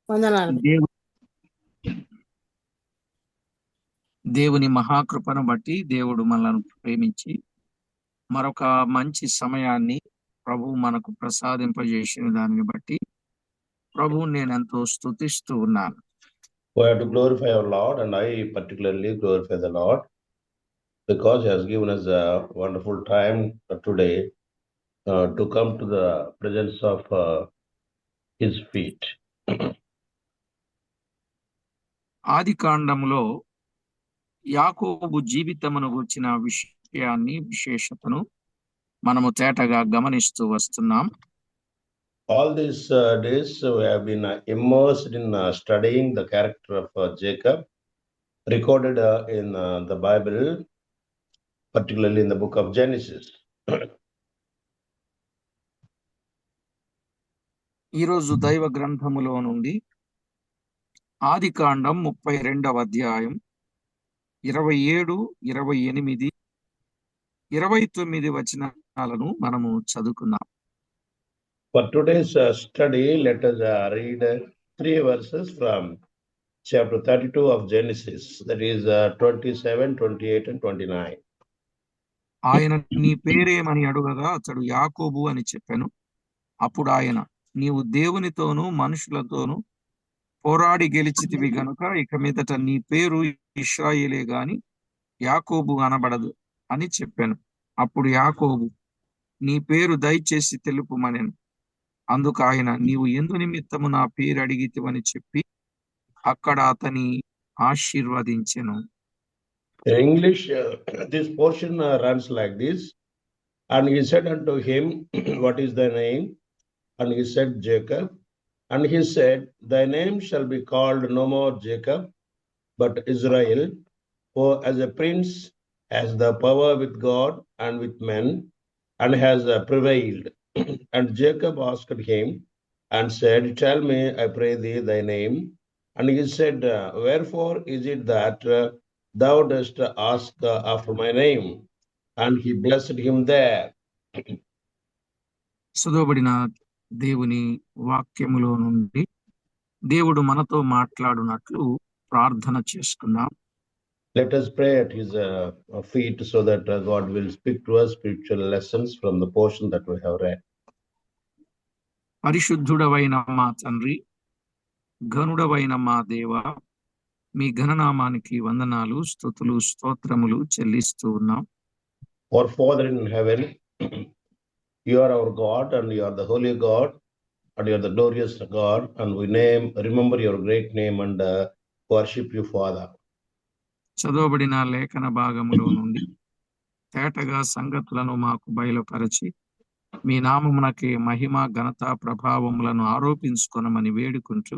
వందనాలు. దేవుని మహాకృపను బట్టి దేవుడు మనల్ని ప్రేమించి మరొక మంచి సమయాన్ని ప్రభు మనకు ప్రసాదింపజేసిన దానిని బట్టి ప్రభువు నేను ఎంతో స్తుతిస్తూ ఉన్నాను. We have to glorify our Lord, and I particularly glorify the Lord because He has given us a wonderful time today to come to the presence of His feet. ఆది కాండములో యాకోబు జీవితమును గుర్చిన విశేషతను మనము తేటగా గమనిస్తూ వస్తున్నాం. All these days we have been immersed in studying the character of Jacob, recorded in the Bible, particularly in the book of Genesis. ఈరోజు దైవ గ్రంథములో నుండి ఆది కాండం 32వ అధ్యాయం 27, 28, 29 వచనాలను మనము చదువుకుందాం. For today's study, let us read 3 verses from chapter 32 of Genesis, that is 27, 28 and 29. ఆయన నీ పేరేమని అడుగగా అతడు యాకోబు అని చెప్పాను. అప్పుడు ఆయన, నీవు దేవునితోనూ మనుషులతోనూ పోరాడి గెలిచితివి గనుక ఇక మీదట నీ పేరు ఇశ్రాయేలే గాని యాకోబు అనబడదు అని చెప్పాను. అప్పుడు యాకోబు, నీ పేరు దయచేసి తెలుపుమనెను. అందుకు ఆయన, నీవు ఎందు నిమిత్తము నా పేరు అడిగితివని చెప్పి అక్కడ అతని ఆశీర్వదించెను. In English, this portion runs like this. And he said unto him, what is thy name? And he said, Jacob. And he said, thy name shall be called no more Jacob, but Israel, for as a prince has the power with God and with men, and has prevailed. And Jacob asked him and said, tell me, I pray thee, thy name. And he said, wherefore is it that thou dost ask after my name? And he blessed him there. చదవబడిన దేవుని వాక్యములో నుండి దేవుడు మనతో మాట్లాడునట్లు ప్రార్థన చేసుకుందాం. Let us pray at his feet so that God will speak to us spiritual lessons from the portion that we have read. పరిశుద్ధుడవైన మా తండ్రి, ఘనుడవైన మా దేవ, మీ ఘననామానికి వందనాలు, స్తుతులు, స్తోత్రములు చెల్లిస్తూ ఉన్నాం. Our Father in heaven, you are our God, and you are the holy God, and you are the glorious God, and we remember your great name and worship you, Father. చదవబడిన లేఖన భాగములో నుండి తేటగా సంగతులను మాకు బయలుపరచి మీ నామమునకే మహిమ, ఘనత, ప్రభావములను ఆరోపించుకొనమని వేడుకుంటూ,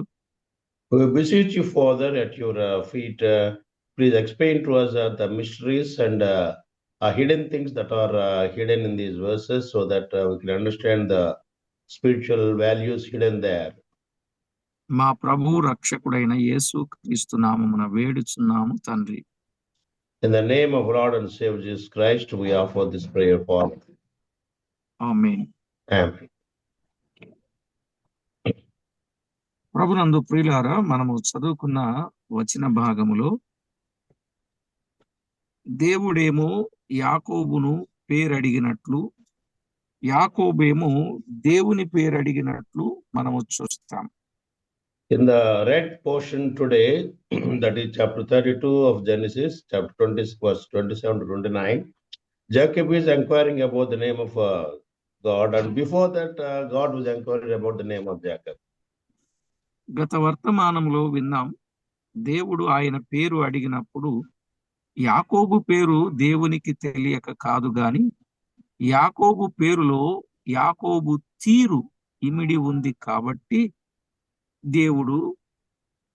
We beseech you, Father, at your feet, please explain to us the mysteries and hidden things that are hidden in these verses so that we can understand the spiritual values hidden there. మా ప్రభు రక్షకుడైన యేసు క్రీస్తు నామమున వేడుచున్నాము తండ్రి. In the name of Lord and Savior Jesus Christ, we offer this prayer, Father. Amen. Amen. ప్రభునందు ప్రియులారా, మనము చదువుకున్న వచన భాగములో దేవుడేమో యాకోబును పేరడిగినట్లు, యాకోబేమో దేవుని పేరడిగినట్లు మనము చూస్తాం. In the read portion today, that is chapter 32 of Genesis, chapter 20, verse 27 to 29, Jacob is inquiring about the name of God, and before that, God was inquiring about the name of Jacob. గత వర్తమానంలో విన్నాం, దేవుడు ఆయన పేరు అడిగినప్పుడు యాకోబు పేరు దేవునికి తెలియక కాదు గాని యాకోబు పేరులో యాకోబు తీరు ఇమిడి ఉంది కాబట్టి దేవుడు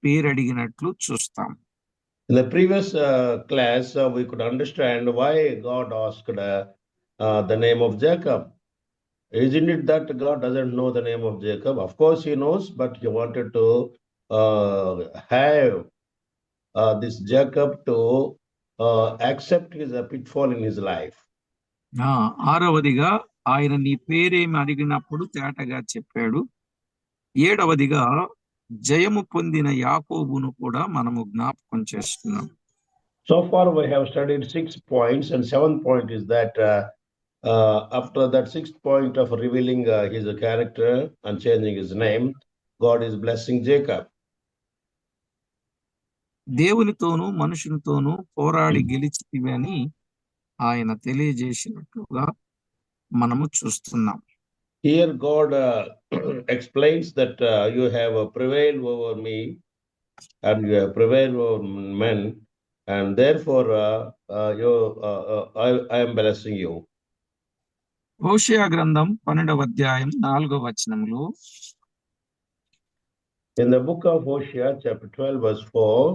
పేరడిగినట్లు చూస్తాం. In the previous class, we could understand why God asked the name of Jacob. Isn't it that God doesn't know the name of Jacob? Of course he knows, but he wanted to have this Jacob to accept his pitfall in his life. ఆరవదిగా ఆయన నీ పేరేమి అడిగినప్పుడు తేటగా చెప్పాడు. ఏడవదిగా జయము పొందిన యాకోబును కూడా మనము జ్ఞాపకం చేస్తున్నాం. So far, we have studied 6 points, and 7th point is that after that 6th point of revealing his character and changing his name, God is blessing Jacob. దేవునితోనూ మనుషునితోనూ పోరాడి గెలిచితివి అని ఆయన తెలియజేసినట్లుగా మనము చూస్తున్నాం. Here God explains that you have prevailed over me and you have prevailed over men, and therefore I am blessing you. హోషేయ గ్రంథం 12వ అధ్యాయం 4వ వచనములో In the book of Hosea, chapter 12, verse 4,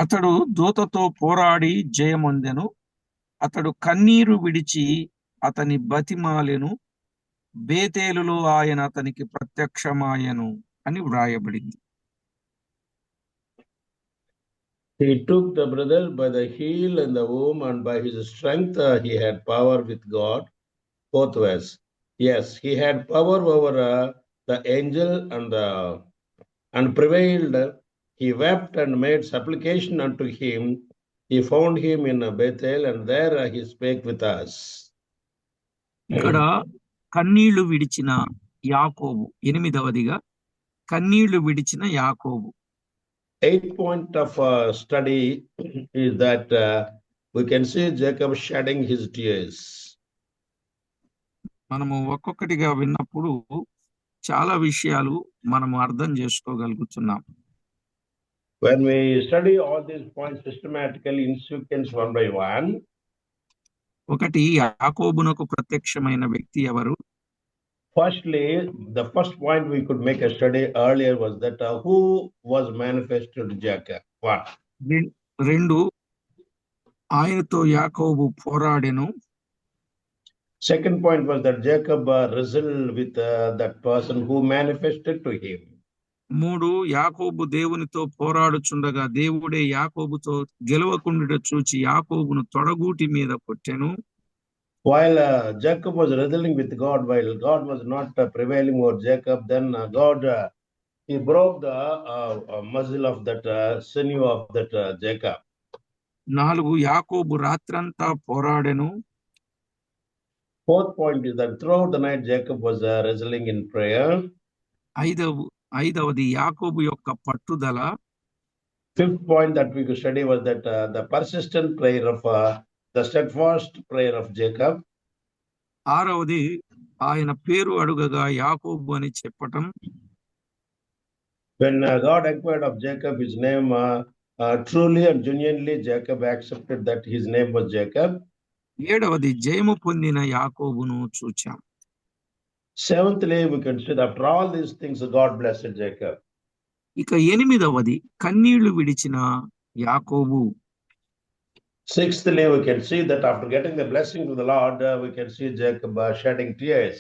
అతడు దూతతో పోరాడి జయమొందెను, అతడు కన్నీరు విడిచి అతని బతిమాలెను, బేతేలులో ఆయన అతనికి ప్రత్యక్షమాయెను అని వ్రాయబడింది. he took the brother by the heel and the womb, and by his strength he had power with God both ways. Yes, he had power over the angel and prevailed. He wept and made supplication unto him. He found him in Bethel, and there he spake with us. ఇక్కడ కన్నీళ్లు విడిచిన యాకోబు, 8వదిగా కన్నీళ్లు విడిచిన యాకోబు. 8th point of study is that we can see Jacob shedding his tears. మనము ఒక్కొక్కటిగా విన్నప్పుడు చాలా విషయాలు మనము అర్థం చేసుకోగలుగుతున్నాం. When we study all these points systematically in sequence one by one, ఒకటి, యాకోబునకు ప్రత్యక్షమైన వ్యక్తి ఎవరు? firstly, the first point we could make a study earlier was that who was manifested to Jacob. What? 2, ఆయనతో యాకోబు పోరాడెను. Second point was that Jacob wrestled with that person who manifested to him. 3, యాకోబు దేవునితో పోరాడుచుండగా దేవుడే యాకోబుతో గెలవకుండుట చూచి యాకోబును తొడగూటి మీద కొట్టెను. While Jacob was wrestling with God, while God was not prevailing over Jacob, then God he broke the muzzle of that sinew of that Jacob. 4, యాకోబు రాత్రంతా పోరాడెను. Fourth point is that throughout the night Jacob was wrestling in prayer. 5వది యాకోబు యొక్క పట్టుదల. Fifth point that we could study was that the persistent prayer of the steadfast prayer of Jacob. 6వది ఆయన పేరు అడుగగా యాకోబు అని చెప్పటం. When God inquired of Jacob his name, truly and genuinely Jacob accepted that his name was Jacob. 7వది జయము పొందిన యాకోబును చూచాం. 7thly, we can see that after all these things God blessed Jacob. ఇక 8వది కన్నీళ్లు విడిచిన యాకోబు. 6thly, we can see that after getting the blessing of the Lord, we can see Jacob shedding tears.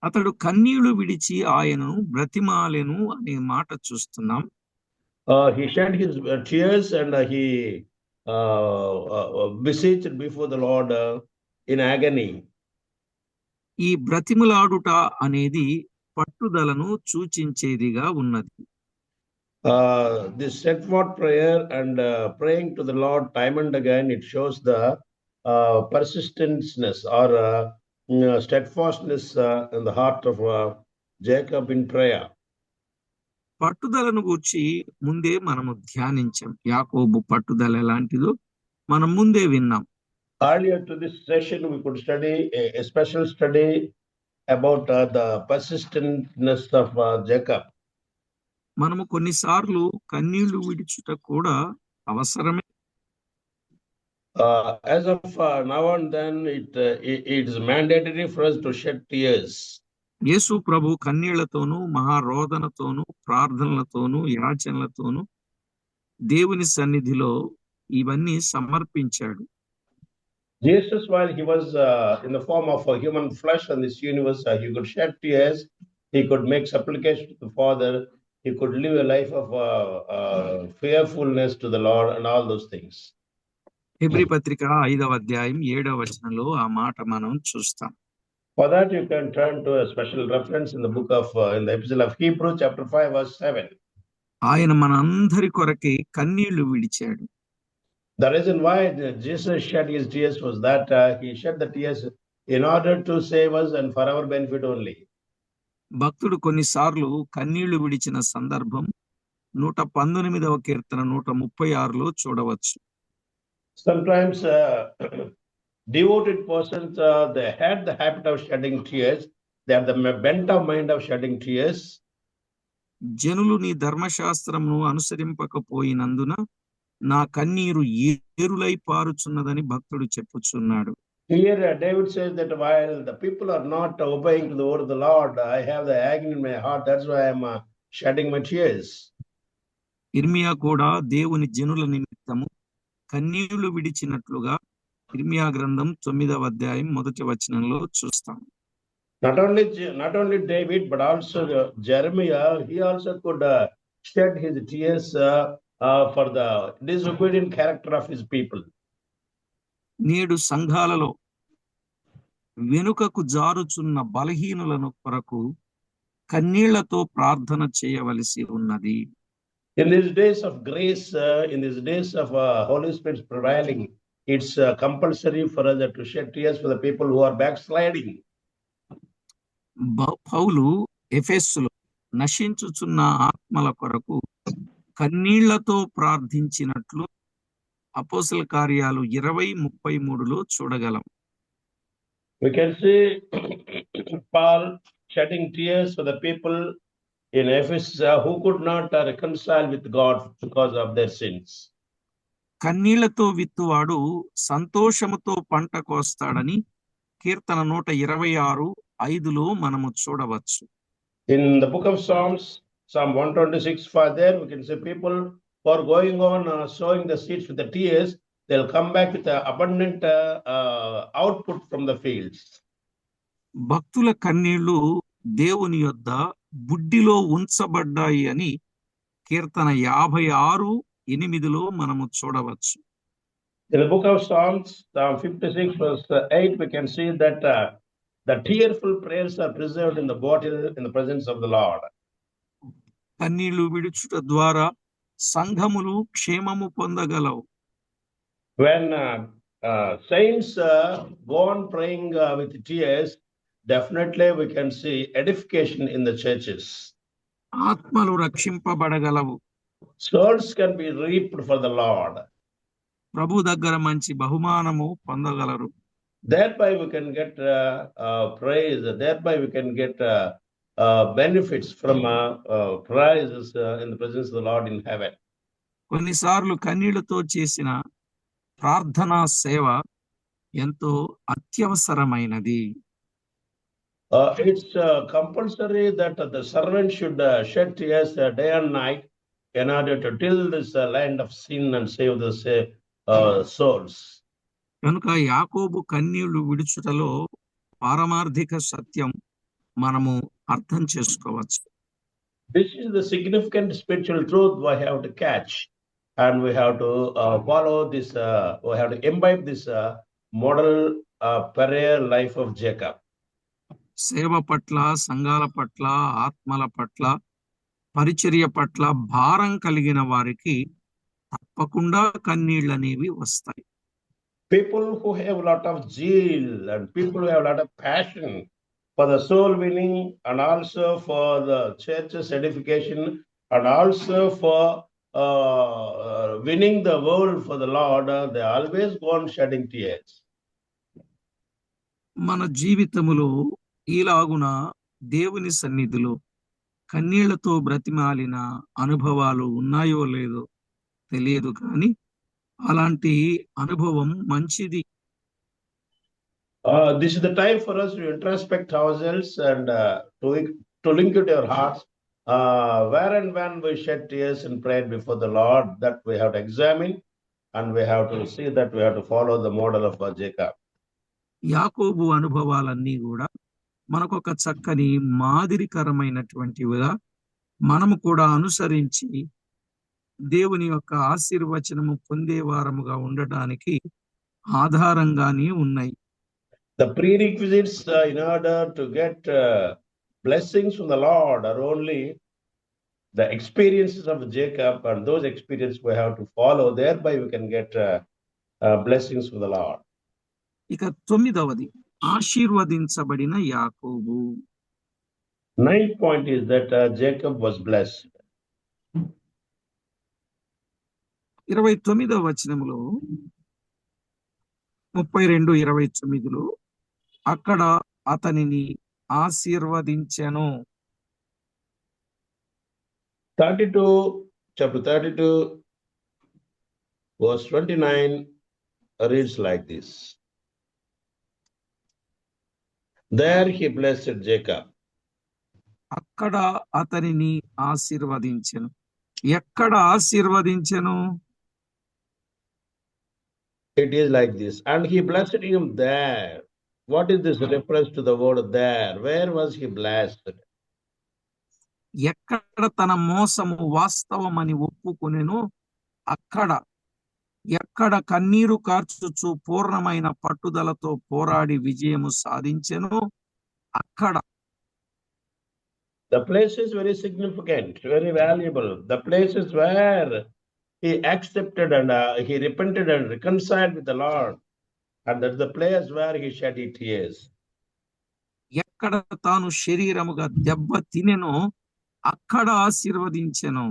అతడు కన్నీళ్లు విడిచి ఆయనను బ్రతిమాలెను అనే మాట చూస్తున్నాం. He shed his tears and he beseeched before the Lord in agony. ఈ బ్రతిమలాడుట అనేది పట్టుదలను సూచించేదిగా ఉన్నది. This steadfast prayer and praying to the Lord time and again, it shows the persistenceness or steadfastness in the heart of Jacob in prayer. పట్టుదలను గూర్చి ముందే మనము ధ్యానించాం. యాకోబు పట్టుదల ఎలాంటిదో మనం ముందే విన్నాం. Earlier to this session, we could study a special study about the persistentness of Jacob. మనము కొన్నిసార్లు కన్నీళ్లు విడిచుట కూడా అవసరమే. As of now and then, it is mandatory for us to shed tears. యేసు ప్రభు కన్నీళ్లతోనూ మహారోదనతోనూ ప్రార్థనలతోనూ యాచనలతోనూ దేవుని సన్నిధిలో ఇవన్నీ సమర్పించాడు. Jesus, while he was in the form of a human flesh in this universe, he could shed tears, he could make supplication to the Father, he could live a life of fearfulness to the Lord and all those things. Hebrew పత్రిక 5వ అధ్యాయం 7వ వచనంలో ఆ మాట మనం చూస్తాం. For that, you can turn to a special reference in the book of, in the epistle of Hebrews, chapter 5, verse 7. ఆయన మనందరి కొరకే కన్నీళ్లు విడిచాడు. The reason why Jesus shed his tears was that he shed the tears in order to save us and for our benefit only. భక్తుడు కొన్నిసార్లు కన్నీళ్లు విడిచిన సందర్భం 119వ కీర్తన 136లో చూడవచ్చు. Sometimes devoted persons, they had the habit of shedding tears. They have the bent of mind of shedding tears. జనులు నీ ధర్మశాస్త్రమును అనుసరింపకపోయినందున నా కన్నీరు ఏరులై పారుచున్నదని భక్తుడు చెప్పుచున్నాడు. Here David says that while the people are not obeying to the word of the Lord, I have the agony in my heart. That's why I'm shedding my tears. ఇర్మియా కూడా దేవుని జనుల నిమిత్తము కన్నీళ్లు విడిచినట్లుగా ఇర్మియా గ్రంథం 9వ అధ్యాయం 1వ వచనంలో చూస్తాం. Not only David, but also Jeremiah, he also could shed his tears for the disobedient character of his people. నేడు సంఘాలలో వెనుకకు జారుచున్న బలహీనులను కొరకు కన్నీళ్లతో ప్రార్థన చేయవలసి ఉన్నది. In these days of grace, in these days of Holy Spirit prevailing, it's compulsory for us to shed tears for the people who are backsliding. పౌలు ఎఫెస్సులో నశించుచున్న ఆత్మల కొరకు కన్నీళ్లతో ప్రార్థించినట్లు అపోస్తల కార్యాలు 20:33లో చూడగలం. We can see Paul shedding tears for the people in Ephesus who could not reconcile with God because of their sins. కన్నీళ్లతో విత్తువాడు సంతోషముతో పంట కోస్తాడని కీర్తన 126:5లో మనము చూడవచ్చు. In the book of Psalms, Psalm 126, for there we can see people who are going on sowing the seeds with the tears, they'll come back with abundant output from the fields. భక్తుల కన్నీళ్లు దేవుని యొద్ద బుడ్డిలో ఉంచబడ్డాయి అని కీర్తన 56:8లో మనము చూడవచ్చు. In the book of Psalms, Psalm 56, verse 8, we can see that the tearful prayers are preserved in the bottle in the presence of the Lord. కన్నీళ్లు విడుచుట ద్వారా సంఘములు క్షేమము పొందగలవు. When saints go on praying with tears, definitely we can see edification in the churches. ఆత్మలు రక్షింపబడగలవు. Souls can be reaped for the Lord. ప్రభు దగ్గర మంచి బహుమానము పొందగలరు. Thereby we can get praise. Thereby we can get benefits from prizes in the presence of the Lord in heaven. కొన్నిసార్లు కన్నీళ్లతో చేసిన ప్రార్థనా సేవ ఎంతో అత్యవసరమైనది. It's compulsory that the servant should shed tears day and night in order to till this land of sin and save the souls. కనుక యాకోబు కన్నీళ్లు విడుచుటలో పారమార్థిక సత్యం మనము అర్థం చేసుకోవచ్చు. This is the significant spiritual truth we have to catch, and we have to follow this, we have to imbibe this model prayer life of Jacob. సేవ పట్ల, సంఘాల పట్ల, ఆత్మల పట్ల, పరిచర్య పట్ల భారం కలిగిన వారికి తప్పకుండా కన్నీళ్ళనేవి వస్తాయి. People who have a lot of zeal and people who have a lot of passion for the soul winning and also for the church's edification and also for winning the world for the Lord, they always go on shedding tears. మన జీవితములో ఈలాగున దేవుని సన్నిధిలో కన్నీళ్లతో బ్రతిమాలిన అనుభవాలు ఉన్నాయో లేదో తెలియదు, కానీ అలాంటి అనుభవం మంచిది. This is the time for us to introspect ourselves and to link it to our hearts. Where and when we shed tears in prayer before the Lord, that we have to examine, and we have to see that we have to follow the model of Jacob. యాకోబు అనుభవాలన్నీ కూడా మనకొక చక్కని మాదిరికరమైనటువంటివిగా మనము కూడా అనుసరించి దేవుని యొక్క ఆశీర్వచనము పొందేవారముగా ఉండటానికి ఆధారంగానే ఉన్నాయి. The prerequisites in order to get blessings from the Lord are only the experiences of Jacob, and those experiences we have to follow. Thereby, we can get blessings from the Lord. ఇక 9వది ఆశీర్వదించబడిన యాకోబు. 9th point is that Jacob was blessed. 29వ వచనములో 32:29లో అక్కడ అతనిని ఆశీర్వదించెను. 32, chapter 32, verse 29 reads like this. There he blessed Jacob. అక్కడ అతనిని ఆశీర్వదించెను. ఎక్కడ ఆశీర్వదించెను? It is like this. And he blessed him there. What is this reference to the word there? Where was he blessed? ఎక్కడ తన మోసము వాస్తవమని ఒప్పుకొనెను అక్కడ, ఎక్కడ కన్నీరు కార్చుచు పూర్ణమైన పట్టుదలతో పోరాడి విజయము సాధించెను అక్కడ. The place is very significant, very valuable. The place is where he accepted and he repented and reconciled with the Lord. And that's the place where he shed his tears. ఎక్కడ తాను శరీరముగా దెబ్బ తినెనో అక్కడ ఆశీర్వదించెను.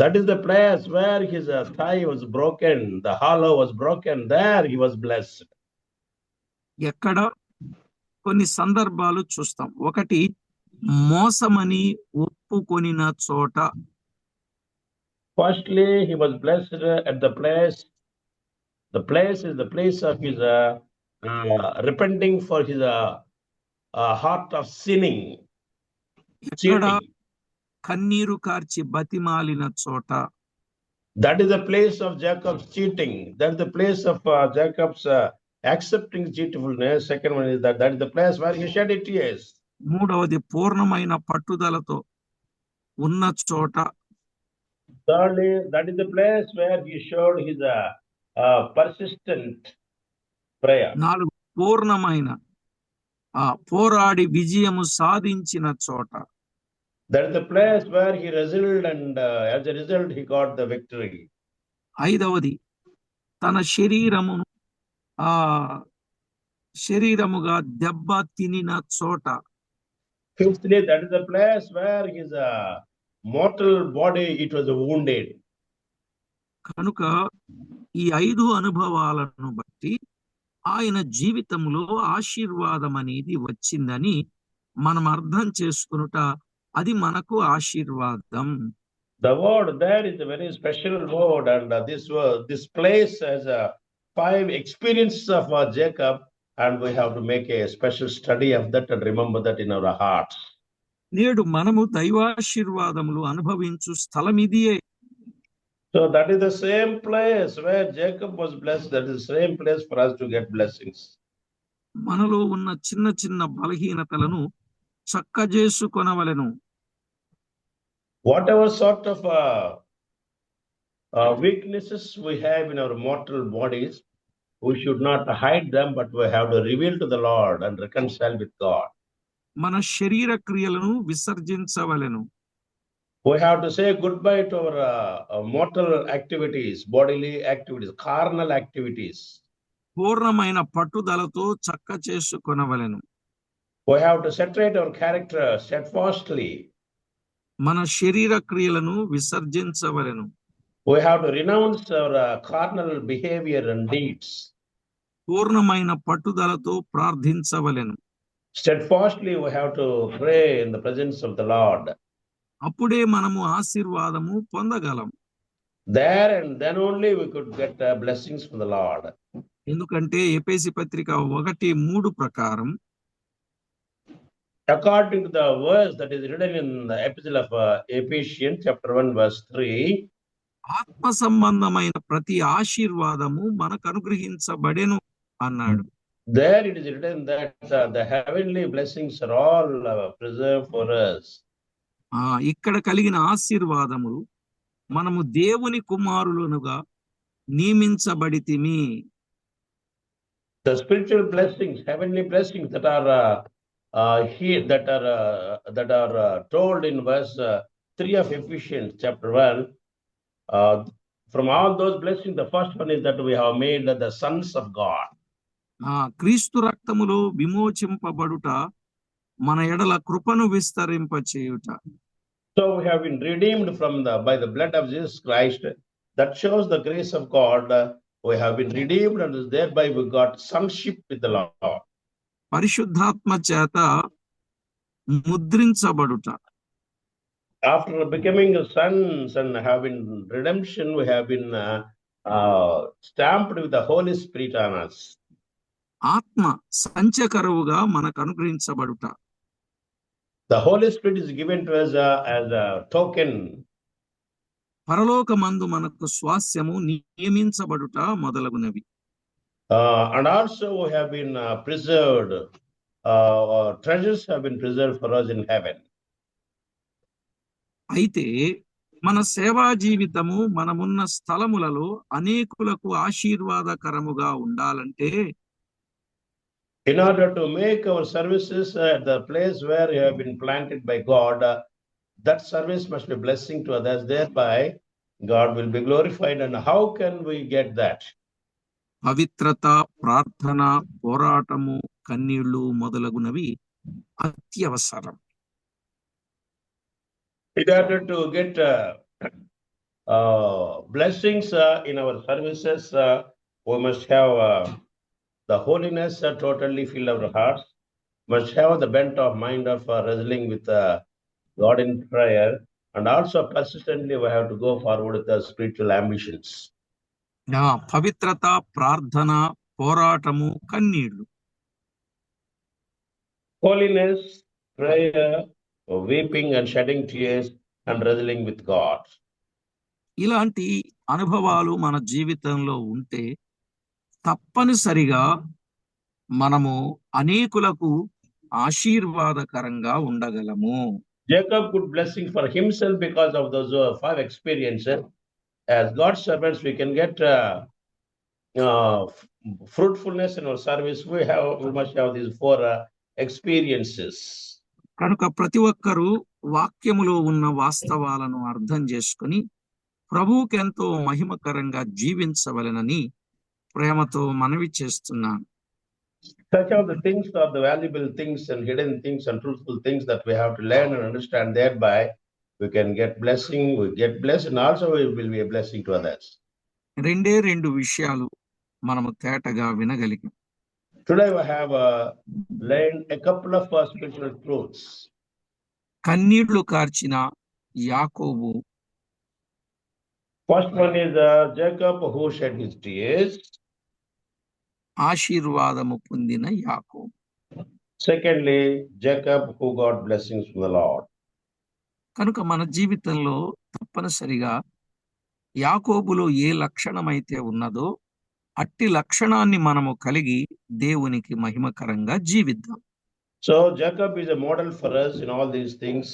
That is the place where his thigh was broken, the hollow was broken. There he was blessed. ఎక్కడ కొన్ని సందర్భాలు చూస్తాం. ఒకటి, మోసమని ఒప్పుకొనిన చోట. Firstly, he was blessed at the place. The place is the place of his repenting for his heart of sinning. ఎక్కడ Cheating. కన్నీరు కార్చి బతిమాలిన చోట. That is the place of Jacob's cheating. That is the place of Jacob's accepting cheerfulness. Second one is that is the place where he shed his tears. మూడవది, పూర్ణమైన పట్టుదలతో ఉన్న చోట. Thirdly, that is the place where he showed his persistent prayer. 4, పూర్ణమైన పోరాడి విజయము సాధించిన చోట. That is the place where he wrestled and as a result he got the victory. 5వది, తన శరీరముగా దెబ్బ తినిన చోట. Fifthly, that is the place where his mortal body it was wounded. కనుక ఈ 5 అనుభవాలను బట్టి ఆయన జీవితంలో ఆశీర్వాదం అనేది వచ్చిందని మనం అర్థం చేసుకునుట, అది మనకు ఆశీర్వాదం. The word there is a very special word, and this place has 5 experiences of Jacob, and we have to make a special study of that and remember that in our hearts. నేడు మనము దైవాశీర్వాదములు అనుభవించు స్థలం ఇదియే. So that is the same place where Jacob was blessed. That is the same place for us to get blessings. మనలో ఉన్న చిన్న చిన్న బలహీనతలను చక్కజేసుకొనవలెను. Whatever sort of weaknesses we have in our mortal bodies, we should not hide them, but we have to reveal to the Lord and reconcile with God. మన శరీర క్రియలను విసర్జించవలెను. We have to say goodbye to our mortal activities, bodily activities, carnal activities. పూర్ణమైన పట్టుదలతో చక్క చేసుకొనవలెను. We have to separate our character steadfastly. మన శరీర క్రియలను విసర్జించవలెను. We have to renounce our carnal behavior and deeds. పూర్ణమైన పట్టుదలతో ప్రార్థించవలెను. Steadfastly, we have to pray in the presence of the Lord. అప్పుడే మనము ఆశీర్వాదము పొందగలం. There and then only we could get blessings from the Lord. ఎందుకంటే ఎఫెసీ పత్రిక 1:3 ప్రకారం, according to the verse that is written in the epistle of Ephesians chapter 1 verse 3, ఆత్మ సంబంధమైన ప్రతి ఆశీర్వాదము మనకు అనుగ్రహించబడెను అన్నాడు. there it is written that the heavenly blessings are all preserved for us. ఇక్కడ కలిగిన ఆశీర్వాదములు మనము దేవుని కుమారులనుగా నియమించబడితిమి. The spiritual blessings, heavenly blessings that are here, that are told in verse 3 of Ephesians chapter 1. From all those blessings, the first one is that we have made the sons of God. క్రీస్తు రక్తములో విమోచింపబడుట, మన ఎడల కృపను విస్తరింపచేయుట. So we have been redeemed by the blood of Jesus Christ. That shows the grace of God. We have been redeemed, and thereby we got sonship with the Lord. పరిశుద్ధాత్మ చేత ముద్రించబడుట. After becoming sons and having redemption, we have been stamped with the Holy Spirit on us. ఆత్మ సంచకరువుగా మనకు అనుగ్రహించబడుట. The Holy Spirit is given to us as a token. పరలోకమందు మనకు స్వాస్యము నియమించబడుట మొదలగునవి. And also we have been preserved. Treasures have been preserved for us in heaven. అయితే మన సేవా జీవితము మనమున్న స్థలములలో అనేకులకు ఆశీర్వాదకరముగా ఉండాలంటే, in order to make our services at the place where you have been planted by God, that service must be blessing to others. Thereby, God will be glorified. And how can we get that? పవిత్రత, ప్రార్థన, పోరాటము, కన్నీళ్లు మొదలగునవి అత్యవసరం. In order to get blessings in our services, we must have the holiness totally fill our hearts, must have the bent of mind of wrestling with God in prayer, and also persistently we have to go forward with the spiritual ambitions. పవిత్రత, ప్రార్థన, పోరాటము, కన్నీళ్లు. Holiness, prayer, weeping and shedding tears, and wrestling with God. ఇలాంటి అనుభవాలు మన జీవితంలో ఉంటే తప్పనిసరిగా మనము అనేకులకు ఆశీర్వాదకరంగా ఉండగలము. Jacob could blessing for himself because of those 5 experiences. As God's servants, we can get fruitfulness in our service. We must have these 4 experiences. కనుక ప్రతి ఒక్కరూ వాక్యములో ఉన్న వాస్తవాలను అర్థం చేసుకుని ప్రభువుకి ఎంతో మహిమకరంగా జీవించవలెనని ప్రేమతో మనవి చేస్తున్నాను. Such are the things, are the valuable things and hidden things and truthful things that we have to learn and understand. Thereby, we can get blessing, we get blessed, and also we will be a blessing to others. రెండు విషయాలు మనము తేటగా వినగలిగాం. Today we have learned a couple of spiritual truths. కన్నీళ్లు కార్చిన యాకోబు. First one is Jacob who shed his tears. ఆశీర్వాదము పొందిన యాకోబు. Secondly, Jacob who got blessings from the Lord. కనుక మన జీవితంలో తప్పనిసరిగా యాకోబులో ఏ లక్షణమైతే ఉన్నదో అట్టి లక్షణాన్ని మనము కలిగి దేవునికి మహిమకరంగా జీవిద్దాం. So Jacob is a model for us in all these things.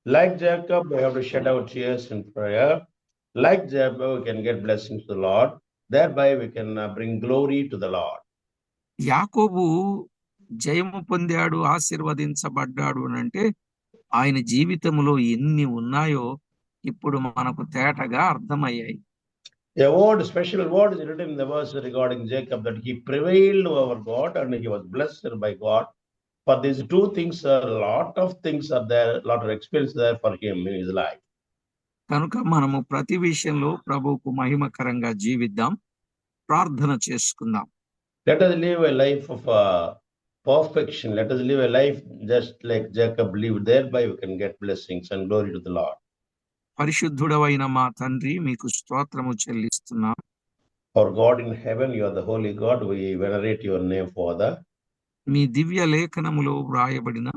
Like Jacob, we have to shed our tears in prayer. Like Jacob, we can get blessings to the Lord. Thereby, we can bring glory to the Lord. యాకోబు జయము పొందాడు, ఆశీర్వదించబడ్డాడు అంటే ఆయన జీవితంలో ఎన్ని ఉన్నాయో ఇప్పుడు మనకు తేటగా అర్థమయ్యాయి. A word, special word is written in the verse regarding Jacob, that he prevailed over God and he was blessed by God. For these 2 things, a lot of things are there, a lot of experience there for him in his life. కనుక మనము ప్రతి విషయంలో ప్రభువుకు మహిమకరంగా జీవిద్దాం, ప్రార్థన చేసుకుందాం. Let us live a life of perfection. Let us live a life just like Jacob lived. Thereby we can get blessings and glory to the Lord. పరిశుద్ధుడవైన మా తండ్రి, మీకు స్తోత్రము చెల్లిస్తున్నాం. Our God in heaven, you are the holy God. We venerate your name, Father. మీ దివ్య లేఖనములో వ్రాయబడిన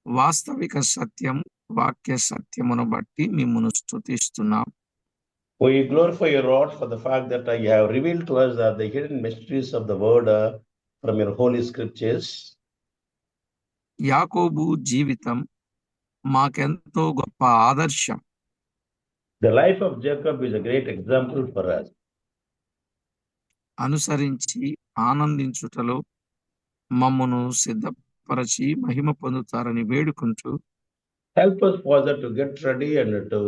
వాస్తవిక సత్యం, వాక్య సత్యమును బట్టి మిమ్మును స్తుతిస్తున్నాం. We glorify your Lord for the fact that you have revealed to us the hidden mysteries of the word from your holy scriptures. యాకోబు జీవితం మాకెంతో గొప్ప ఆదర్శం. The life of Jacob is a great example for us. అనుసరించి ఆనందించుటలో మమ్మను సిద్ధపరచి మహిమ పొందుతారని వేడుకుంటూ Help us, Father, to get ready and to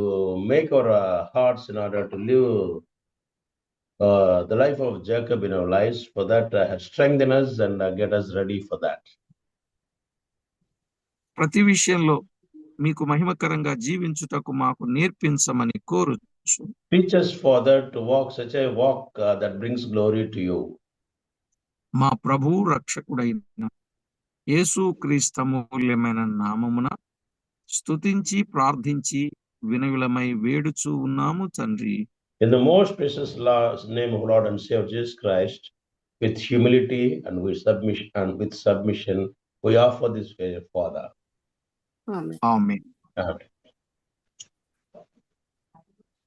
make our hearts in order to live the life of Jacob in our lives. For that, strengthen us and get us ready for that. ప్రతి విషయంలో మీకు మహిమకరంగా జీవించుటకు మాకు నేర్పించమని కోరుచు. Teach us, Father, to walk such a walk that brings glory to you. మా ప్రభువు రక్షకుడైన యేసుక్రీస్తు మూల్యమైన నామమున స్తుతించి ప్రార్థించి వినయులమై వేడుచూ ఉన్నాము తండ్రి. In the most precious name of Lord and Savior Jesus Christ, with humility and with submission, we offer this prayer, Father. Amen. Amen. Amen.